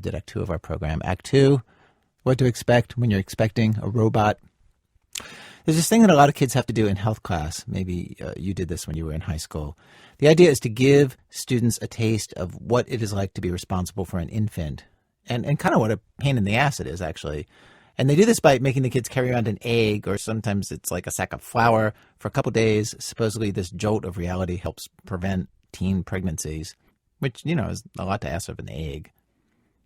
did Act 2 of our program. Act 2, what to expect when you're expecting a robot. There's this thing that a lot of kids have to do in health class. Maybe you did this when you were in high school. The idea is to give students a taste of what it is like to be responsible for an infant and kind of what a pain in the ass it is, actually. And they do this by making the kids carry around an egg, or sometimes it's like a sack of flour for a couple days. Supposedly this jolt of reality helps prevent teen pregnancies, which, is a lot to ask of an egg.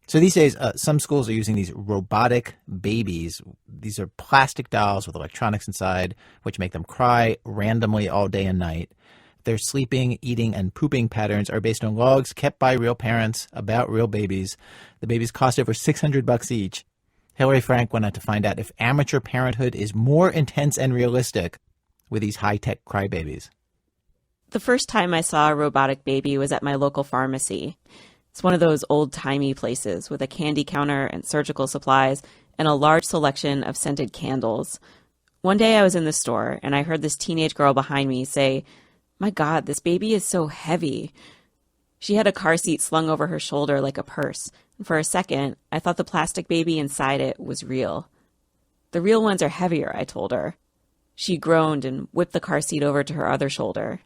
So these days, some schools are using these robotic babies. These are plastic dolls with electronics inside, which make them cry randomly all day and night. Their sleeping, eating, and pooping patterns are based on logs kept by real parents about real babies. The babies cost over $600 each. Hillary Frank went out to find out if amateur parenthood is more intense and realistic with these high-tech crybabies. The first time I saw a robotic baby was at my local pharmacy. It's one of those old-timey places with a candy counter and surgical supplies and a large selection of scented candles. One day I was in the store and I heard this teenage girl behind me say, "My God, this baby is so heavy." She had a car seat slung over her shoulder like a purse, and for a second, I thought the plastic baby inside it was real. "The real ones are heavier," I told her. She groaned and whipped the car seat over to her other shoulder.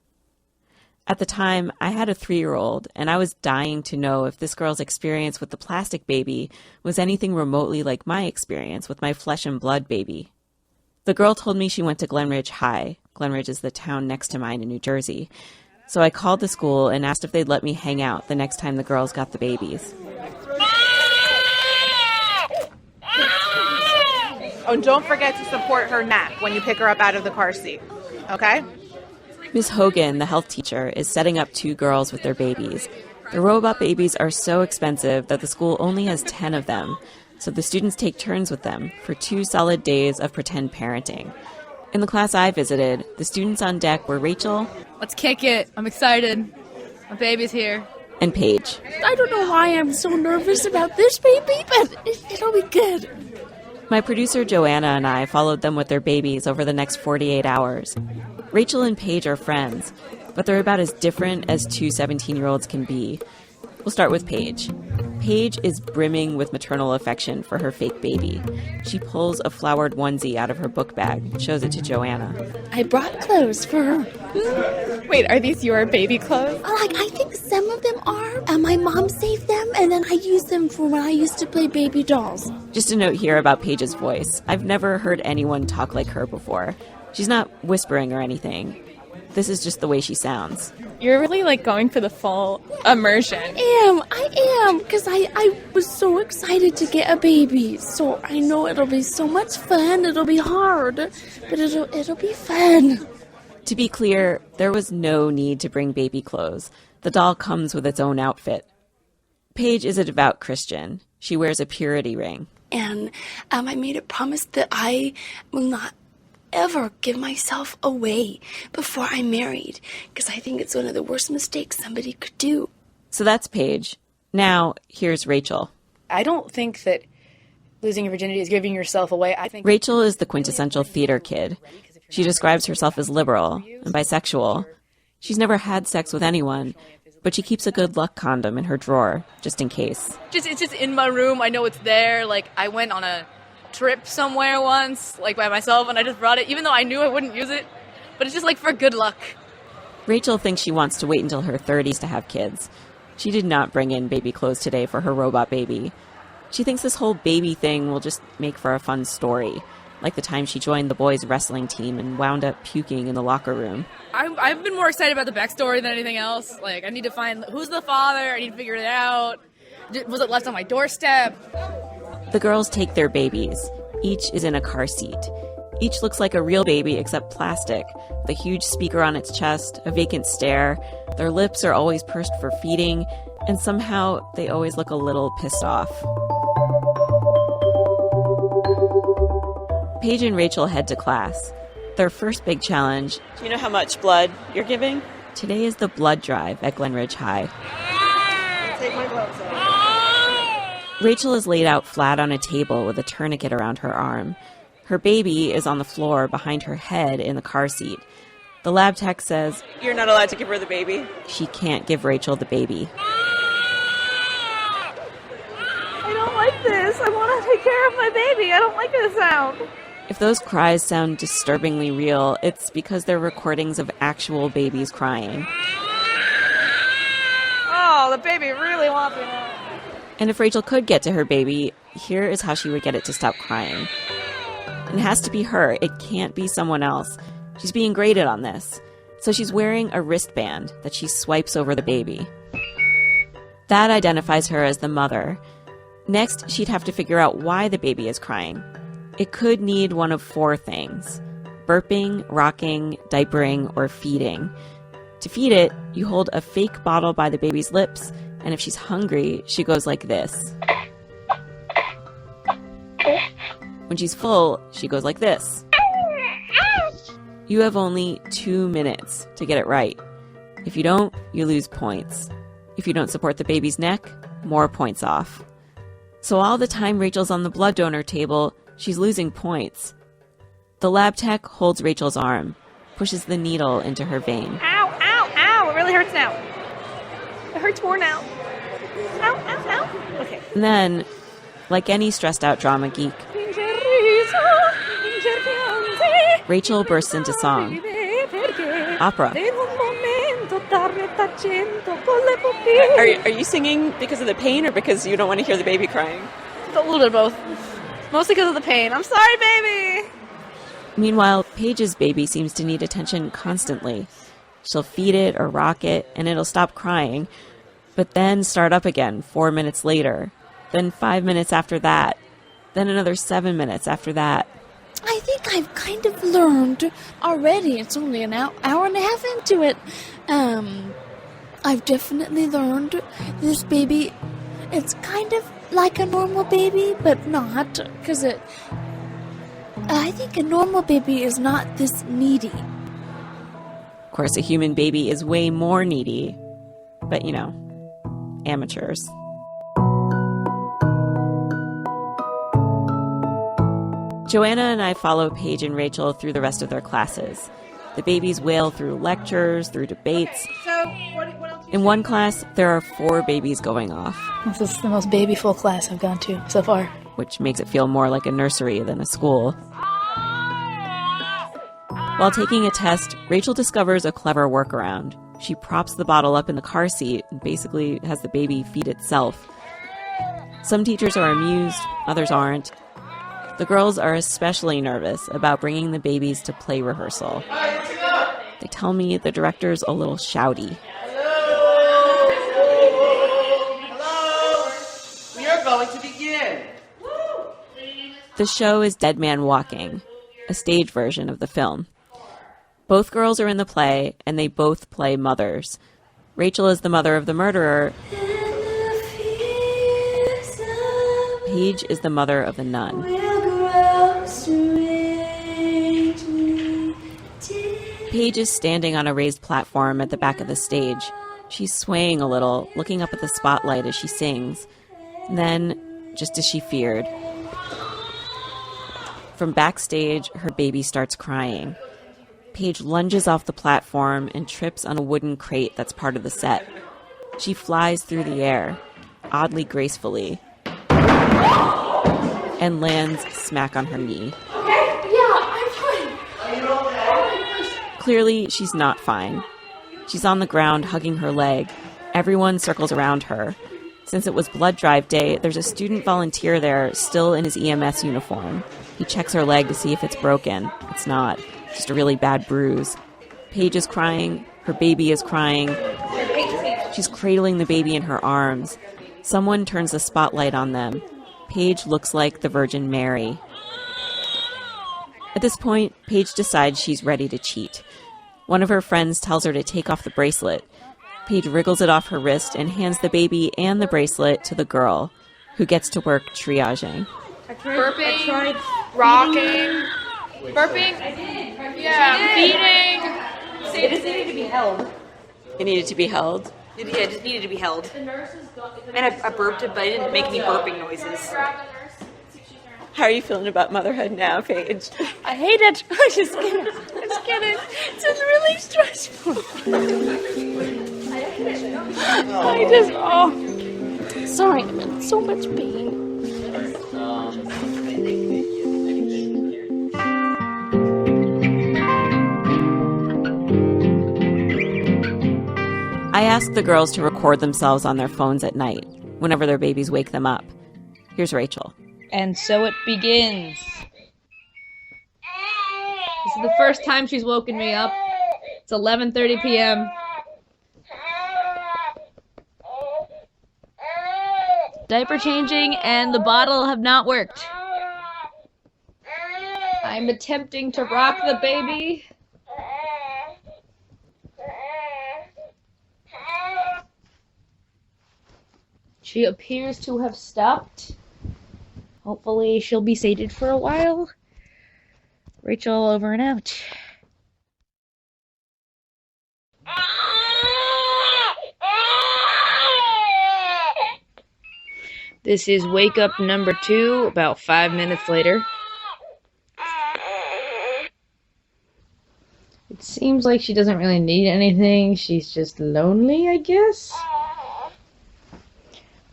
At the time, I had a 3-year-old, and I was dying to know if this girl's experience with the plastic baby was anything remotely like my experience with my flesh and blood baby. The girl told me she went to Glenridge High. Glenridge is the town next to mine in New Jersey. So I called the school and asked if they'd let me hang out the next time the girls got the babies. Oh, and don't forget to support her nap when you pick her up out of the car seat, okay? Ms. Hogan, the health teacher, is setting up 2 girls with their babies. The robot babies are so expensive that the school only has 10 of them, so the students take turns with them for 2 solid days of pretend parenting. In the class I visited, the students on deck were Rachel. Let's kick it. I'm excited. My baby's here. And Paige. I don't know why I'm so nervous about this baby, but it'll be good. My producer Joanna and I followed them with their babies over the next 48 hours. Rachel and Paige are friends, but they're about as different as 2 17-year-olds can be. We'll start with Paige. Paige is brimming with maternal affection for her fake baby. She pulls a flowered onesie out of her book bag and shows it to Joanna. I brought clothes for her. Wait, are these your baby clothes? I think some of them are. My mom saved them, and then I used them for when I used to play baby dolls. Just a note here about Paige's voice. I've never heard anyone talk like her before. She's not whispering or anything. This is just the way she sounds. You're really going for the full immersion. I am, because I was so excited to get a baby. So I know it'll be so much fun. It'll be hard, but it'll be fun. To be clear, there was no need to bring baby clothes. The doll comes with its own outfit. Paige is a devout Christian. She wears a purity ring. And I made a promise that I will not ever give myself away before I'm married, because I think it's one of the worst mistakes somebody could do. So that's Paige. Now, here's Rachel. I don't think that losing your virginity is giving yourself away. I think Rachel is the quintessential theater kid. She describes herself as liberal and bisexual. She's never had sex with anyone, but she keeps a good luck condom in her drawer, just in case. It's just in my room. I know it's there. I went on a trip somewhere once, by myself, and I just brought it, even though I knew I wouldn't use it. But it's just for good luck. Rachel thinks she wants to wait until her 30s to have kids. She did not bring in baby clothes today for her robot baby. She thinks this whole baby thing will just make for a fun story, like the time she joined the boys' wrestling team and wound up puking in the locker room. I've been more excited about the backstory than anything else. I need to find who's the father. I need to figure it out. Was it left on my doorstep? The girls take their babies. Each is in a car seat. Each looks like a real baby except plastic, with a huge speaker on its chest, a vacant stare. Their lips are always pursed for feeding, and somehow they always look a little pissed off. Paige and Rachel head to class. Their first big challenge. Do you know how much blood you're giving? Today is the blood drive at Glenridge High. Take my gloves off. Rachel is laid out flat on a table with a tourniquet around her arm. Her baby is on the floor behind her head in the car seat. The lab tech says, "You're not allowed to give her the baby." She can't give Rachel the baby. I don't like this. I want to take care of my baby. I don't like this sound. If those cries sound disturbingly real, it's because they're recordings of actual babies crying. Oh, the baby really wants me now. And if Rachel could get to her baby, here is how she would get it to stop crying. It has to be her. It can't be someone else. She's being graded on this. So she's wearing a wristband that she swipes over the baby. That identifies her as the mother. Next, she'd have to figure out why the baby is crying. It could need one of 4 things: burping, rocking, diapering, or feeding. To feed it, you hold a fake bottle by the baby's lips, and if she's hungry, she goes like this. When she's full, she goes like this. You have only 2 minutes to get it right. If you don't, you lose points. If you don't support the baby's neck, more points off. So all the time Rachel's on the blood donor table, she's losing points. The lab tech holds Rachel's arm, pushes the needle into her vein. Ow, ow, ow. It really hurts now. It hurts more now. Ow, ow, ow. Okay. And then, like any stressed out drama geek, Rachel bursts into song. Opera. Are you singing because of the pain or because you don't want to hear the baby crying? A little bit of both. Mostly because of the pain. I'm sorry, baby. Meanwhile, Paige's baby seems to need attention constantly. She'll feed it or rock it, and it'll stop crying, but then start up again 4 minutes later, then 5 minutes after that, then another 7 minutes after that. I think I've kind of learned already. It's only an hour and a half into it. I've definitely learned this baby, it's kind of like a normal baby, but not, because I think a normal baby is not this needy. Of course, a human baby is way more needy, but amateurs. Joanna and I follow Paige and Rachel through the rest of their classes. The babies wail through lectures, through debates. So, what else? In one class, there are 4 babies going off, This is the most baby-full class I've gone to so far. which makes it feel more like a nursery than a school. While taking a test, Rachel discovers a clever workaround. She props the bottle up in the car seat and basically has the baby feed itself. Some teachers are amused, others aren't. The girls are especially nervous about bringing the babies to play rehearsal. They tell me the director's a little shouty. Hello! We are going to begin. The show is Dead Man Walking, a stage version of the film. Both girls are in the play, and they both play mothers. Rachel is the mother of the murderer. Paige is the mother of the nun. Paige is standing on a raised platform at the back of the stage. She's swaying a little, looking up at the spotlight as she sings. And then, just as she feared, from backstage, her baby starts crying. Paige lunges off the platform and trips on a wooden crate that's part of the set. She flies through the air, oddly gracefully, and lands smack on her knee. Clearly, she's not fine. She's on the ground, hugging her leg. Everyone circles around her. Since it was blood drive day, there's a student volunteer there, still in his EMS uniform. He checks her leg to see if it's broken. It's not. Just a really bad bruise. Paige is crying. Her baby is crying. She's cradling the baby in her arms. Someone turns the spotlight on them. Paige looks like the Virgin Mary. At this point, Paige decides she's ready to cheat. One of her friends tells her to take off the bracelet. Paige wriggles it off her wrist and hands the baby and the bracelet to the girl, who gets to work triaging. Burping, rocking, burping, feeding. It just needed to be held. It needed to be held? Yeah, it just needed to be held. And I burped it, but it didn't make any burping noises. How are you feeling about motherhood now, Paige? I hate it. I'm just kidding. It's just really stressful. sorry, I'm in so much pain. I ask the girls to record themselves on their phones at night, whenever their babies wake them up. Here's Rachel. And so it begins. This is the first time she's woken me up. It's 11:30 p.m. Diaper changing and the bottle have not worked. I'm attempting to rock the baby. She appears to have stopped. Hopefully she'll be sated for a while. Rachel, over and out. This is wake up number 2, about 5 minutes later. It seems like she doesn't really need anything. She's just lonely, I guess.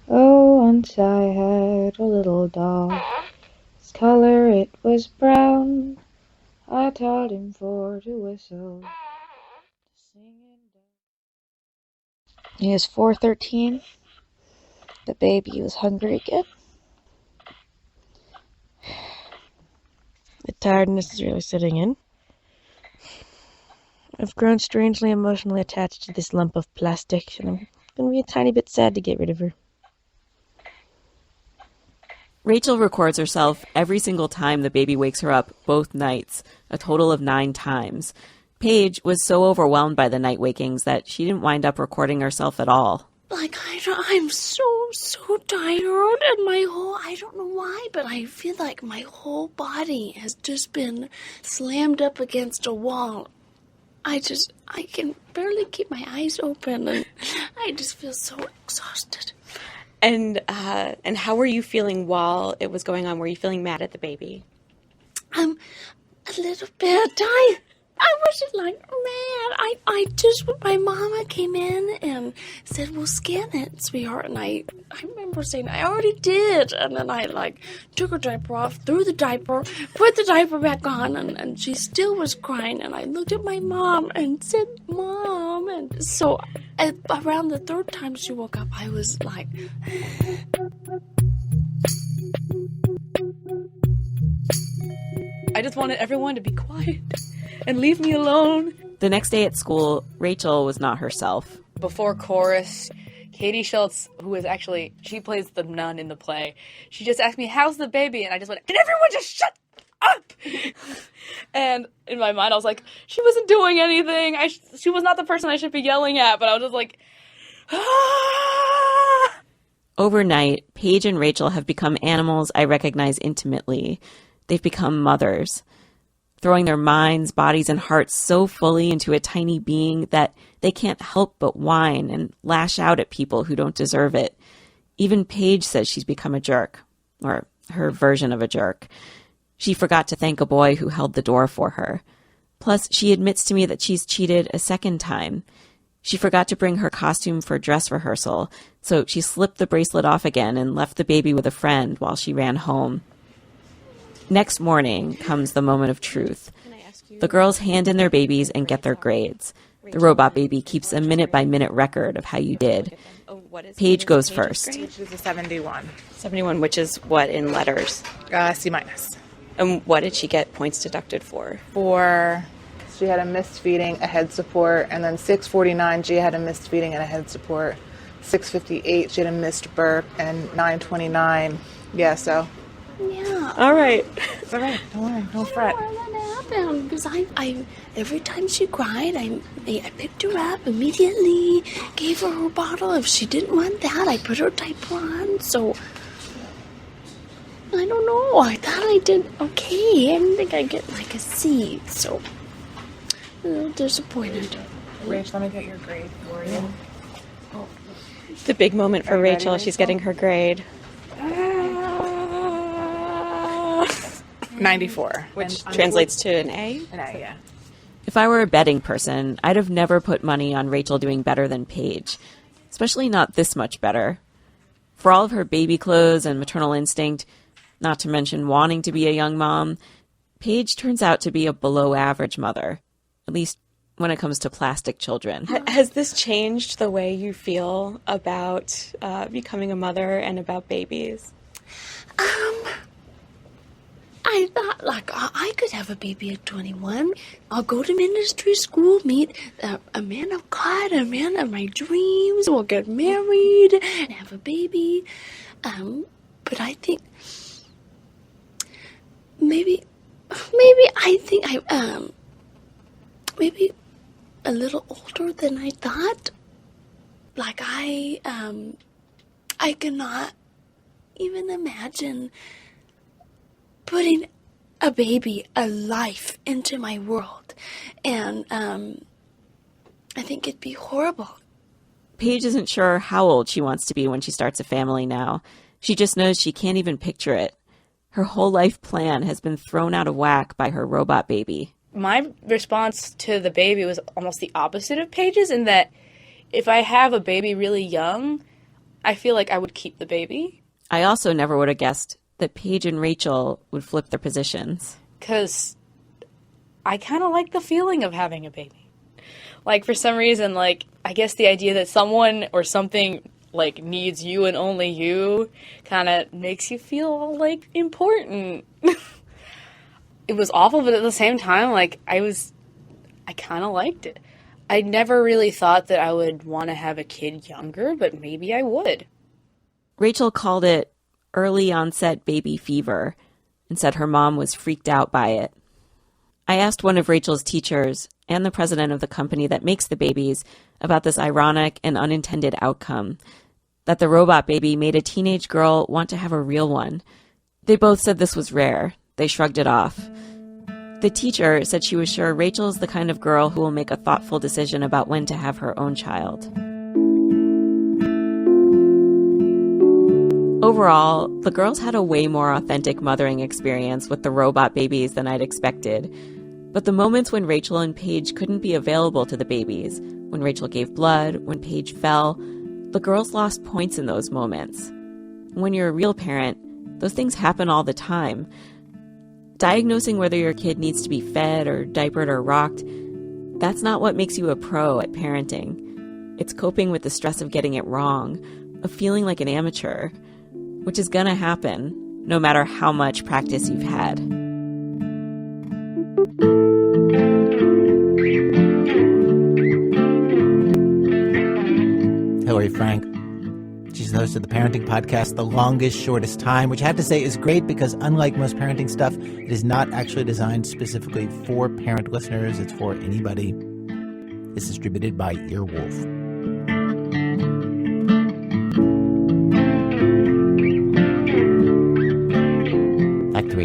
Oh, once I had a little dog. His color, it was brown. I taught him for to whistle. It is 4:13. The baby was hungry again. The tiredness is really setting in. I've grown strangely emotionally attached to this lump of plastic, and I'm going to be a tiny bit sad to get rid of her. Rachel records herself every single time the baby wakes her up, both nights, a total of 9 times. Paige was so overwhelmed by the night wakings that she didn't wind up recording herself at all. Like, I'm so tired, and I don't know why, but I feel like my whole body has just been slammed up against a wall. I can barely keep my eyes open, and I just feel so exhausted. And how were you feeling while it was going on? Were you feeling mad at the baby? A little bit. I wasn't like mad. I just, my mama came in and said, "Well, scan it, sweetheart." And I remember saying, "I already did." And then I took her diaper off, threw the diaper, put the diaper back on, and she still was crying. And I looked at my mom and said, "Mom." And so around the 3rd time she woke up, I was like... I just wanted everyone to be quiet and leave me alone. The next day at school, Rachel was not herself. Before chorus, Katie Schultz, she plays the nun in the play, she just asked me, "How's the baby?" And I just went, "Can everyone just shut up?" And in my mind, I was like, she wasn't doing anything. She was not the person I should be yelling at, but I was just like, ah! Overnight, Paige and Rachel have become animals I recognize intimately. They've become mothers, throwing their minds, bodies, and hearts so fully into a tiny being that they can't help but whine and lash out at people who don't deserve it. Even Paige says she's become a jerk, or her version of a jerk. She forgot to thank a boy who held the door for her. Plus, she admits to me that she's cheated a 2nd time. She forgot to bring her costume for dress rehearsal, so she slipped the bracelet off again and left the baby with a friend while she ran home. Next morning comes the moment of truth. The girls hand in their babies and get their grades. The robot baby keeps a minute-by-minute record of how you did. Paige goes first. Paige is a 71. 71, which is what in letters? C-. And what did she get points deducted for? She had a missed feeding, a head support, and then 6:49 she had a missed feeding and a head support. 6:58 she had a missed burp, and 9:29. Yeah, so. Yeah. All right. It's all right. Don't worry. Don't fret. That happened because I every time she cried, I picked her up immediately, gave her bottle. If she didn't want that, I put her diaper on. So I don't know. I thought I did okay. I didn't think I'd get like a C. So a little disappointed. Rach, let me get your grade for you. The big moment for Rachel. She's getting her grade. 94. Which translates to an A? An A, yeah. If I were a betting person, I'd have never put money on Rachel doing better than Paige, especially not this much better. For all of her baby clothes and maternal instinct, not to mention wanting to be a young mom, Paige turns out to be a below-average mother, at least when it comes to plastic children. Has this changed the way you feel about becoming a mother and about babies? I thought, like, I could have a baby at 21. I'll go to ministry school, meet a man of God, a man of my dreams. We'll get married and have a baby. But I think maybe maybe a little older than I thought. Like, I cannot even imagine putting a baby, a life into my world. And I think it'd be horrible. Paige isn't sure how old she wants to be when she starts a family now. She just knows she can't even picture it. Her whole life plan has been thrown out of whack by her robot baby. My response to the baby was almost the opposite of Paige's, in that if I have a baby really young, I feel like I would keep the baby. I also never would have guessed that Paige and Rachel would flip their positions. Because I kind of like the feeling of having a baby. Like, for some reason, like, I guess the idea that someone or something, like, needs you and only you kind of makes you feel, like, important. It was awful, but at the same time, like, I kind of liked it. I never really thought that I would want to have a kid younger, but maybe I would. Rachel called it early onset baby fever and said her mom was freaked out by it. I asked one of Rachel's teachers and the president of the company that makes the babies about this ironic and unintended outcome, that the robot baby made a teenage girl want to have a real one. They both said this was rare. They shrugged it off. The teacher said she was sure Rachel is the kind of girl who will make a thoughtful decision about when to have her own child. Overall, the girls had a way more authentic mothering experience with the robot babies than I'd expected. But the moments when Rachel and Paige couldn't be available to the babies, when Rachel gave blood, when Paige fell, the girls lost points in those moments. When you're a real parent, those things happen all the time. Diagnosing whether your kid needs to be fed or diapered or rocked, that's not what makes you a pro at parenting. It's coping with the stress of getting it wrong, of feeling like an amateur, which is gonna happen, no matter how much practice you've had. Hillary Frank. She's the host of the parenting podcast, The Longest, Shortest Time, which I have to say is great because unlike most parenting stuff, it is not actually designed specifically for parent listeners. It's for anybody. It's distributed by Earwolf.